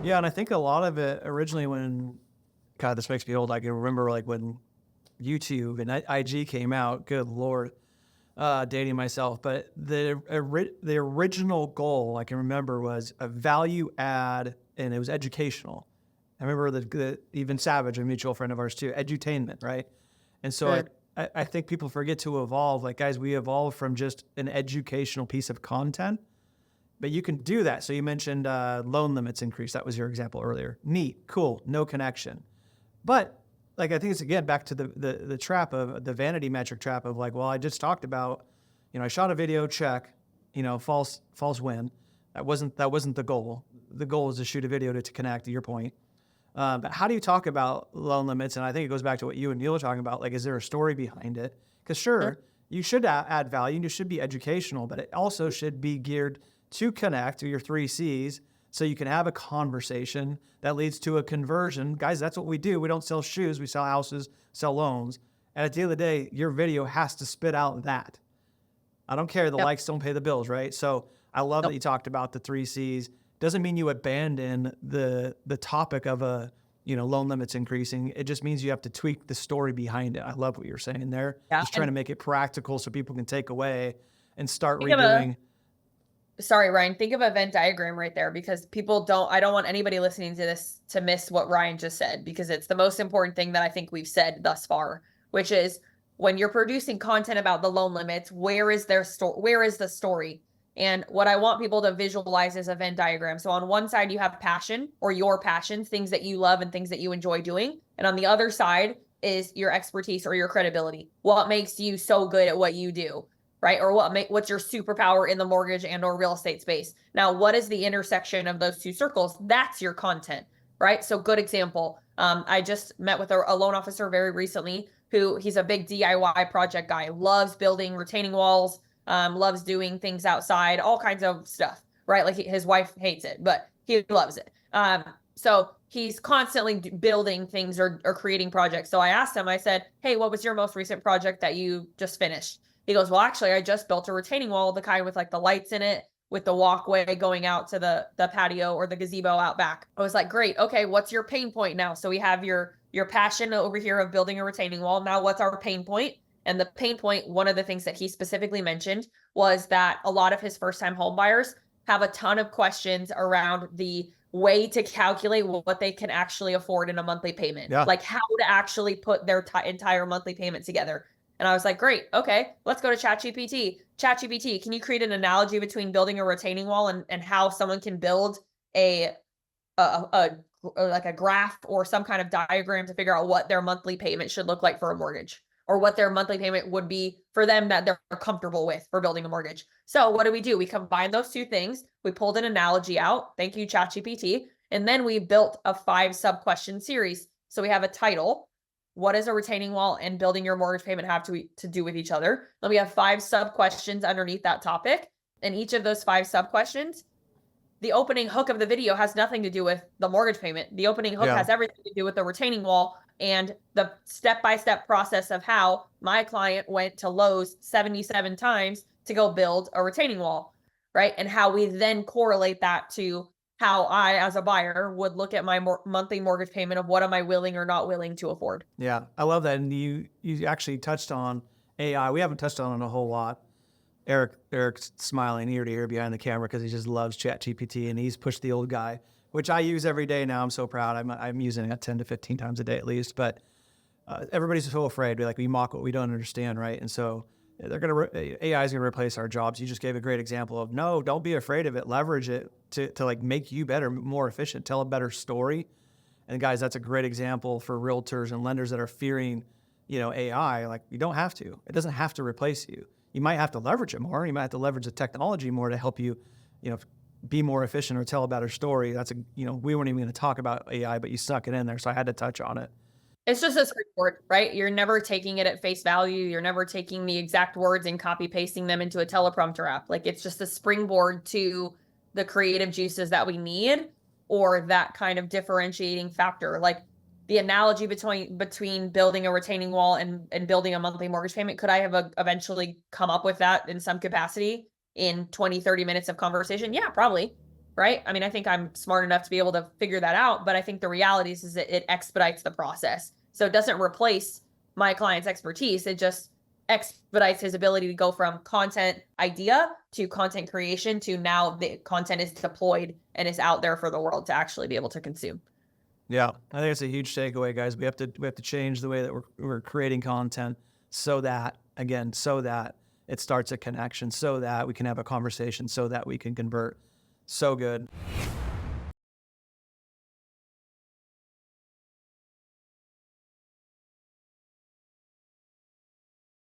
Yeah, and I think a lot of it originally when, God, this makes me old. I can remember like when YouTube and IG came out. Good Lord, dating myself. But the original goal I can remember was a value add, and it was educational. I remember the even Savage, a mutual friend of ours too, edutainment, right? And so Mm. I think people forget to evolve. Like guys, we evolve from just an educational piece of content, but you can do that. So you mentioned loan limits increase. That was your example earlier. Neat, cool, no connection. But like I think it's again back to the trap of the vanity metric trap of like, well, I just talked about, I shot a video, check, false win. That wasn't the goal. The goal is to shoot a video to connect. To your point, but how do you talk about loan limits? And I think it goes back to what you and Neil were talking about. Like, is there a story behind it? Because sure, you should add value and you should be educational, but it also should be geared to connect to your three C's so you can have a conversation that leads to a conversion. Guys, that's what we do. We don't sell shoes, we sell houses, sell loans. And at the end of the day, your video has to spit out that. I don't care. The Yep. likes don't pay the bills, right? So I love that Nope. you talked about the three C's. Doesn't mean you abandon the topic of loan limits increasing. It just means you have to tweak the story behind it. I love what you're saying there. Yeah. Just trying to And make it practical so people can take away and start think of a redoing. sorry, Ryan, think of a Venn diagram right there because I don't want anybody listening to this to miss what Ryan just said because it's the most important thing that I think we've said thus far, which is when you're producing content about the loan limits, where is the story? And what I want people to visualize is a Venn diagram. So on one side, you have passion or your passions, things that you love and things that you enjoy doing. And on the other side is your expertise or your credibility. What makes you so good at what you do? Right? Or what's your superpower in the mortgage and or real estate space? Now, what is the intersection of those two circles? That's your content, right? So good example. I just met with a loan officer very recently who he's a big DIY project guy, loves building retaining walls, loves doing things outside, all kinds of stuff, right? Like his wife hates it, but he loves it. So he's constantly building things or creating projects. So I asked him, I said, hey, what was your most recent project that you just finished? He goes, well, actually, I just built a retaining wall, the kind with like the lights in it, with the walkway going out to the patio or the gazebo out back. I was like, great. Okay, what's your pain point now? So we have your passion over here of building a retaining wall. Now, what's our pain point? And the pain point, one of the things that he specifically mentioned was that a lot of his first-time home buyers have a ton of questions around the way to calculate what they can actually afford in a monthly payment, Yeah. like how to actually put their entire monthly payment together. And I was like, great, okay, let's go to ChatGPT. ChatGPT, can you create an analogy between building a retaining wall and how someone can build a like a graph or some kind of diagram to figure out what their monthly payment should look like for a mortgage or what their monthly payment would be for them that they're comfortable with for building a mortgage. So what do? We combined those two things. We pulled an analogy out. Thank you, ChatGPT. And then we built a 5 sub-question series. So we have a title. What does a retaining wall and building your mortgage payment have to do with each other? Then we have 5 sub-questions underneath that topic. And each of those 5 sub-questions, the opening hook of the video has nothing to do with the mortgage payment. The opening hook has everything to do with the retaining wall and the step-by-step process of how my client went to Lowe's 77 times to go build a retaining wall, right? And how we then correlate that to how I, as a buyer, would look at my monthly mortgage payment of what am I willing or not willing to afford. Yeah, I love that. And you actually touched on AI. We haven't touched on it a whole lot. Eric's smiling ear to ear behind the camera because he just loves ChatGPT and he's pushed the old guy, which I use every day now. I'm so proud. I'm using it 10 to 15 times a day at least. But everybody's so afraid. We mock what we don't understand, right? And so AI is gonna replace our jobs. You just gave a great example of no, don't be afraid of it. Leverage it to like make you better, more efficient, tell a better story. And guys, that's a great example for realtors and lenders that are fearing, AI. Like you don't have to. It doesn't have to replace you. You might have to leverage it more. You might have to leverage the technology more to help you, be more efficient or tell a better story. We weren't even going to talk about AI, but you stuck it in there, so I had to touch on it. It's just a springboard, right? You're never taking it at face value. You're never taking the exact words and copy pasting them into a teleprompter app. Like it's just a springboard to the creative juices that we need or that kind of differentiating factor. Like the analogy between building a retaining wall and building a monthly mortgage payment. Could I have eventually come up with that in some capacity in 20, 30 minutes of conversation? Yeah, probably. right? I mean, I think I'm smart enough to be able to figure that out, but I think the reality is that it expedites the process. So it doesn't replace my client's expertise. It just expedites his ability to go from content idea to content creation to now the content is deployed and is out there for the world to actually be able to consume. Yeah, I think it's a huge takeaway, guys. We have to change the way that we're creating content so that it starts a connection, so that we can have a conversation, so that we can convert. So good.